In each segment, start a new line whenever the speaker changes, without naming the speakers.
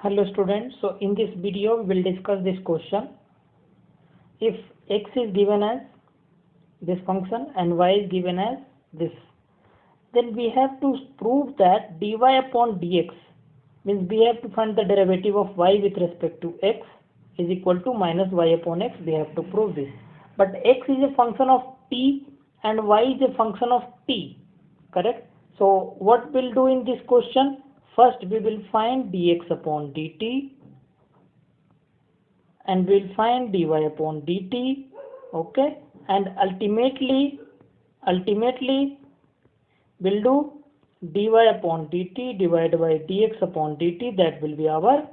Hello students, so in this video we will discuss this question. If x is given as this function and y is given as this, then we have to prove that dy upon dx, means we have to find the derivative of y with respect to x is equal to minus y upon x. We have to prove this, but x is a function of t and y is a function of t, correct? So what we'll do in this question, first we will find dx upon dt and we'll find dy upon dt, okay, and ultimately we'll do dy upon dt divided by dx upon dt. That will be our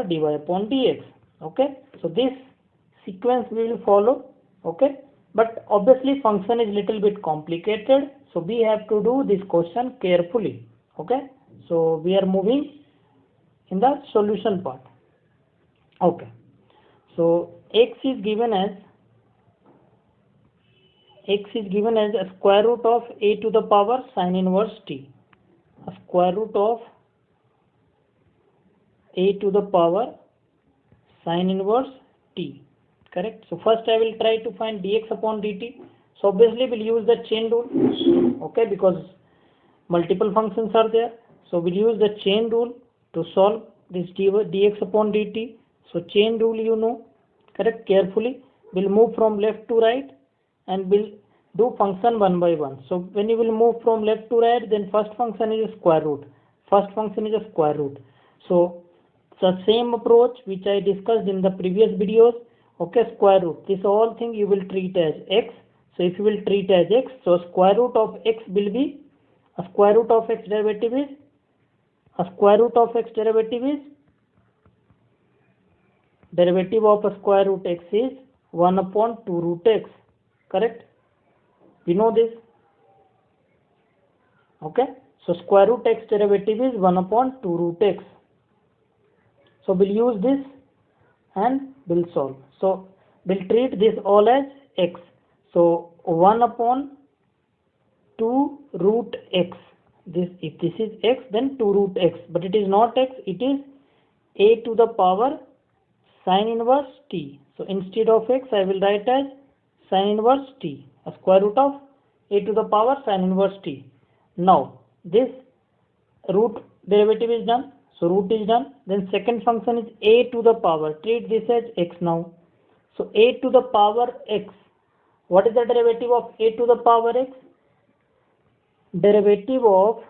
dy upon dx. Okay, so this sequence we will follow. Okay, but obviously function is little bit complicated, so we have to do this question carefully. Okay, so we are moving in the solution part. Okay, so x is given as a square root of a to the power sin inverse t, a square root of a to the power sin inverse t, correct? So first I will try to find dx upon dt. So obviously we'll use the chain rule, okay, because multiple functions are there. So we'll use the chain rule to solve this dx upon dt. So chain rule you know, correct? Carefully we'll move from left to right and we'll do function one by one. So when you will move from left to right, then first function is a square root. So the same approach which I discussed in the previous videos, okay, square root. This whole thing you will treat as x. So if you will treat as x, so square root of x will be a square root of x derivative is derivative of a square root x is 1 upon 2 root x, correct? We know this. Okay, so square root x derivative is 1 upon 2 root x. So we'll use this and we'll solve. So we'll treat this all as x. So 1 upon 2 root x. If this is x, then 2 root x, but it is not x, it is a to the power sin inverse t. So instead of x I will write as sin inverse t, a square root of a to the power sin inverse t. Now this root derivative is done, so root is done. Then second function is a to the power, treat this as x now. So a to the power x, what is the derivative of a to the power x? Derivative of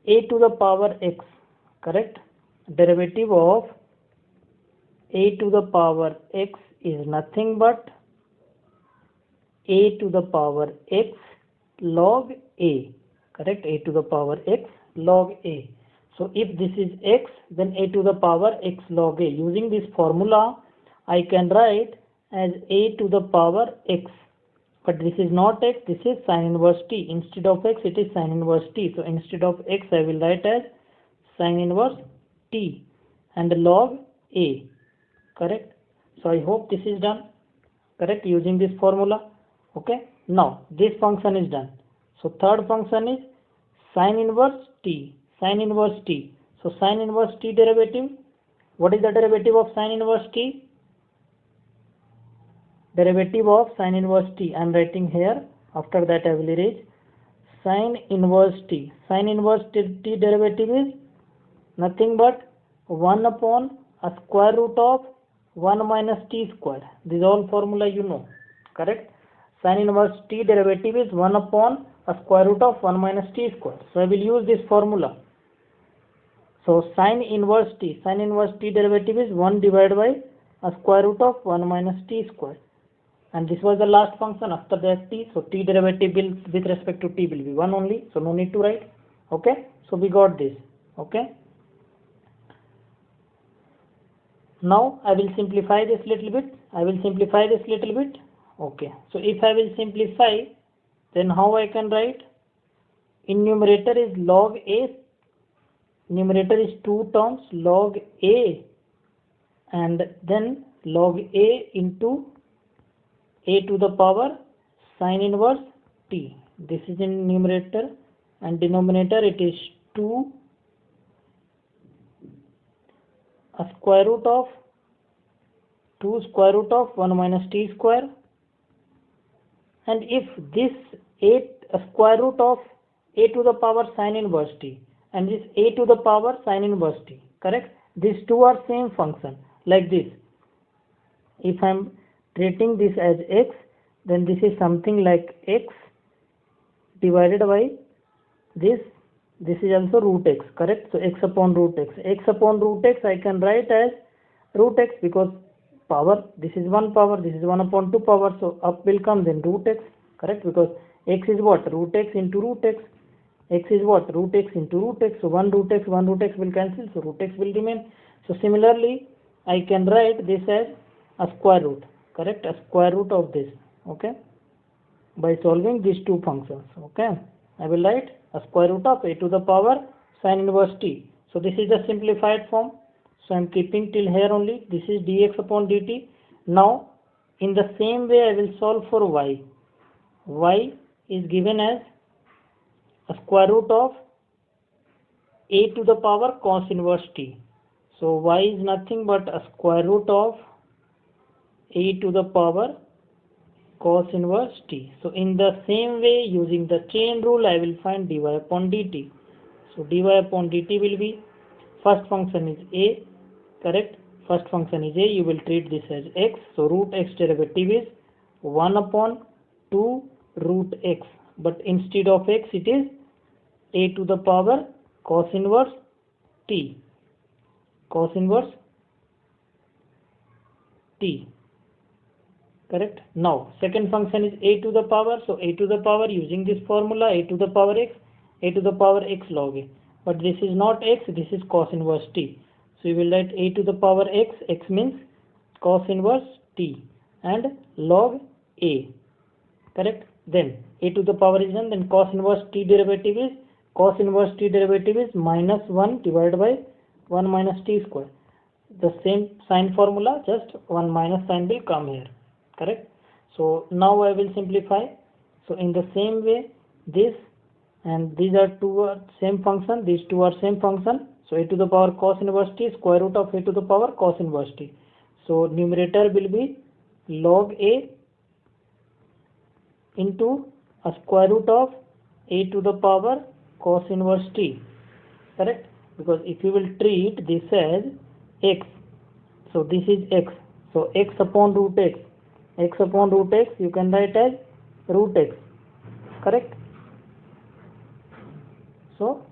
a to the power x, correct? Derivative of a to the power x is nothing but a to the power x log a, correct? A to the power x log a. So if this is x, then a to the power x log a. Using this formula I can write as a to the power x, but this is not x, this is sin inverse t. Instead of x it is sin inverse t. So instead of x I will write as sin inverse t and log a, correct? So I hope this is done, correct, using this formula. Okay, now this function is done. So third function is sin inverse t. So sin inverse t derivative, what is the derivative of sin inverse t? Derivative of sin inverse t, I am writing here, after that I will erase. Sin inverse t derivative is nothing but 1 upon a square root of 1 minus t square. This is all formula you know, correct? Sin inverse t derivative is 1 upon a square root of 1 minus t square. So I will use this formula. So sin inverse t derivative is 1 divided by a square root of 1 minus t square. And this was the last function after that t. So t derivative will with respect to t will be 1 only. So no need to write. Okay. So we got this. Okay. Now I will simplify this little bit. Okay. So if I will simplify, then how I can write? In numerator is log a. Numerator is 2 terms, log a, and then log a into a to the power sin inverse t. This is in numerator, and denominator it is 2 a square root of 2 square root of 1 minus t square, and if this a square root of a to the power sin inverse t and this a to the power sin inverse t, correct? These two are same function, like this. If I am treating this as x, then this is something like x divided by this is also root x, correct? So x upon root x. X upon root x I can write as root x, because power, this is 1 power, this is 1 upon 2 power, so up will come then root x, correct? Because x is what? Root x into root x. X is what? Root x into root x. So 1 root x will cancel, so root x will remain. So similarly I can write this as a square root, correct? A square root of this, okay, by solving these two functions, okay. I will write a square root of a to the power sin inverse t. So this is the simplified form. So I am keeping till here only. This is dx upon dt. Now in the same way I will solve for y. Y is given as a square root of a to the power cos inverse t. So y is nothing but a square root of a to the power cos inverse t. So in the same way, using the chain rule, I will find dy upon dt. So dy upon dt will be, first function is a, correct? First function is a, you will treat this as x. So root x derivative is 1 upon 2 root x. But instead of x, it is a to the power cos inverse t. Cos inverse t. Correct? Now second function is a to the power, so a to the power, using this formula, a to the power x, a to the power x log a. But this is not x, this is cos inverse t. So you will write a to the power x, x means cos inverse t, and log a, correct? Then a to the power is done, then cos inverse t derivative is minus 1 divided by 1 minus t square. The same sign formula, just 1 minus sign will come here, correct? So now I will simplify. So in the same way, this and these are two same function, these two are same function. So a to the power cos inverse t, square root of a to the power cos inverse t. So numerator will be log a into a square root of a to the power cos inverse t, correct? Because if you will treat this as x, so this is x, so x upon root x, x upon root x you can write as root x, correct? So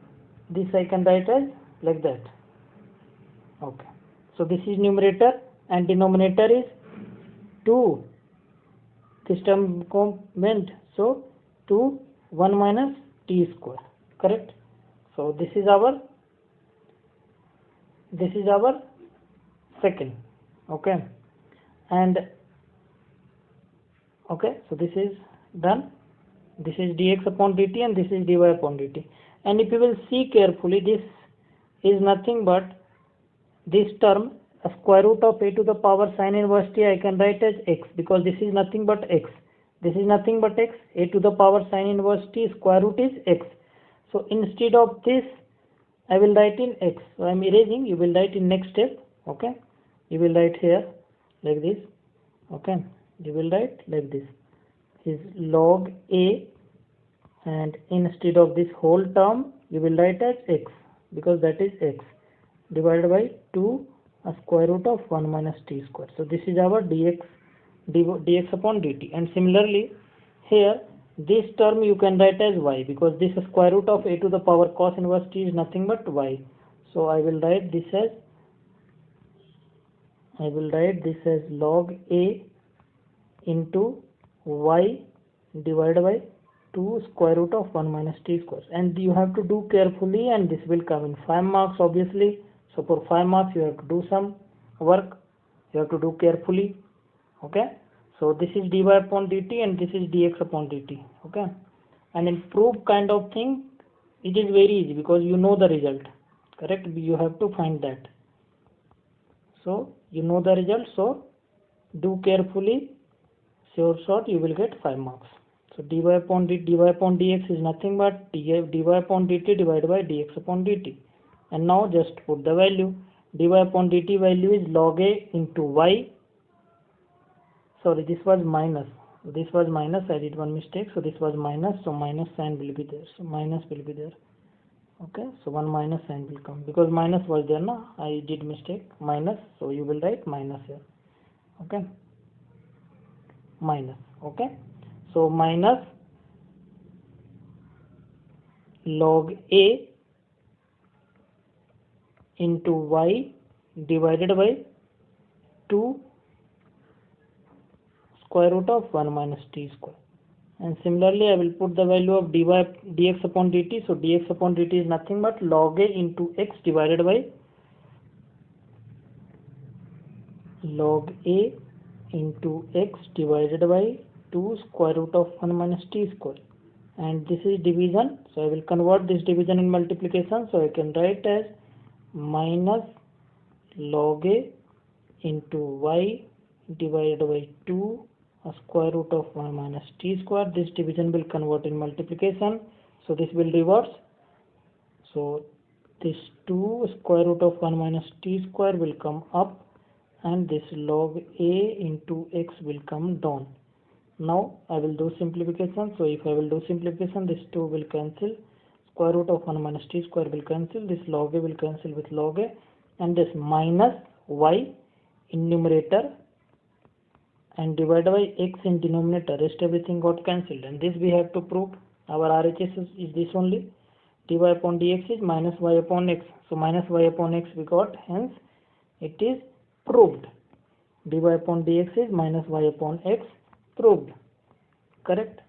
this I can write as like that, okay. So this is numerator and denominator is 2, this term meant, so 2 1 minus t square, correct? So this is our second, okay. And okay, so this is done. This is dx upon dt and this is dy upon dt. And if you will see carefully, this is nothing but this term, a square root of a to the power sin inverse t, I can write as x, because this is nothing but x. This is nothing but x. A to the power sin inverse t square root is x. So instead of this, I will write in x. So I am erasing. You will write in next step. Okay. You will write here like this. Okay. You will write like this. Is log a, and instead of this whole term, you will write as x, because that is x, divided by 2 a square root of 1 minus t square. So this is our dx upon dt. And similarly here, this term you can write as y, because this square root of a to the power cos inverse t is nothing but y. So I will write this as log a into y divided by 2 square root of 1 minus t square. And you have to do carefully, and this will come in 5 marks obviously. So for 5 marks you have to do some work, you have to do carefully, okay. So this is dy upon dt and this is dx upon dt, okay. And in proof kind of thing, it is very easy because you know the result, correct? You have to find that. So you know the result, so do carefully, sure shot you will get 5 marks. So dy upon dx is nothing but dy upon dt divided by dx upon dt. And now just put the value. dy upon dt value is log a into y. Sorry, this was minus. This was minus. I did one mistake. So this was minus. So minus sign will be there. So minus will be there. Okay. So one minus sign will come because minus was there. No, I did mistake. Minus. So you will write minus here. Okay. Minus. Okay. So minus log a into y divided by 2 square root of 1 minus t square. And similarly, I will put the value of dx upon dt. So dx upon dt is nothing but log a into x divided by log a into x divided by 2 square root of 1 minus t square. And this is division. So I will convert this division in multiplication. So I can write as minus log a into y divided by 2 square root of 1 minus t square. This division will convert in multiplication. So this will reverse. So this 2 square root of 1 minus t square will come up and this log a into x will come down. Now I will do simplification. So if I will do simplification, this 2 will cancel. Square root of 1 minus t square will cancel. This log a will cancel with log a. And this minus y in numerator and divided by x in denominator. Rest everything got cancelled. And this we have to prove. Our RHS is this only. dy upon dx is minus y upon x. So minus y upon x we got. Hence it is proved. dy upon dx is minus y upon x. Proved. Correct.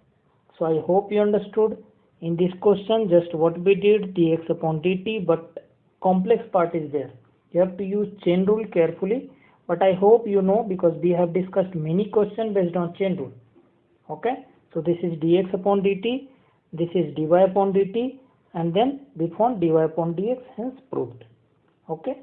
So I hope you understood. In this question just what we did, dx upon dt, but complex part is there. You have to use chain rule carefully, but I hope you know because we have discussed many questions based on chain rule. Okay. So this is dx upon dt, this is dy upon dt, and then we found dy upon dx, hence proved. Okay.